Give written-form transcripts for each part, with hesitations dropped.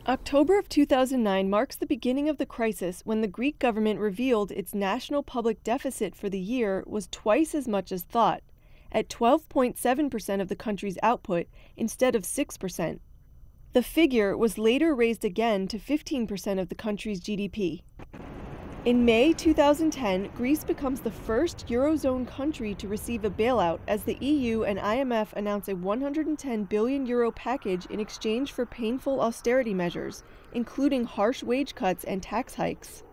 October of 2009 marks the beginning of the crisis when the Greek government revealed its national public deficit for the year was twice as much as thought, at 12.7% of the country's output instead of 6%. The figure was later raised again to 15% of the country's GDP. In May 2010, Greece becomes the first Eurozone country to receive a bailout as the EU and IMF announce a €110 billion package in exchange for painful austerity measures, including harsh wage cuts and tax hikes.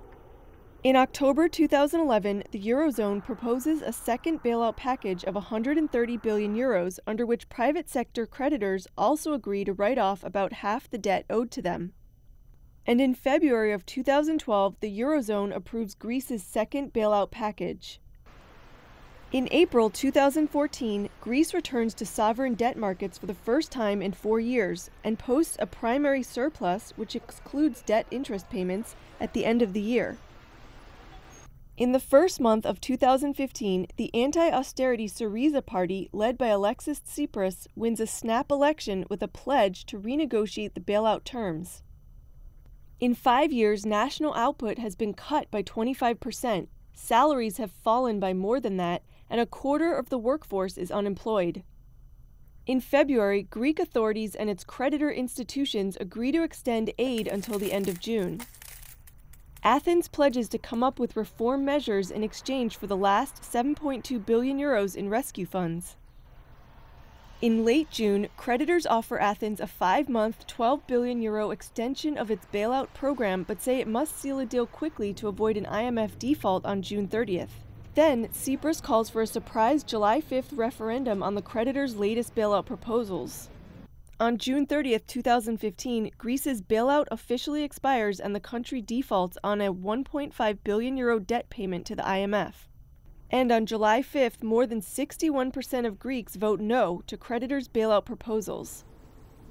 In October 2011, the Eurozone proposes a second bailout package of €130 billion, under which private sector creditors also agree to write off about half the debt owed to them. And in February of 2012, the Eurozone approves Greece's second bailout package. In April 2014, Greece returns to sovereign debt markets for the first time in 4 years and posts a primary surplus, which excludes debt interest payments, at the end of the year. In the first month of 2015, the anti-austerity Syriza party, led by Alexis Tsipras, wins a snap election with a pledge to renegotiate the bailout terms. In 5 years, national output has been cut by 25%, salaries have fallen by more than that, and a quarter of the workforce is unemployed. In February, Greek authorities and its creditor institutions agree to extend aid until the end of June. Athens pledges to come up with reform measures in exchange for the last €7.2 billion in rescue funds. In late June, creditors offer Athens a 5-month, €12 billion extension of its bailout program, but say it must seal a deal quickly to avoid an IMF default on June 30th. Then, Tsipras calls for a surprise July 5th referendum on the creditors' latest bailout proposals. On June 30th, 2015, Greece's bailout officially expires and the country defaults on a €1.5 billion debt payment to the IMF. And on July 5th, more than 61% of Greeks vote no to creditors' bailout proposals.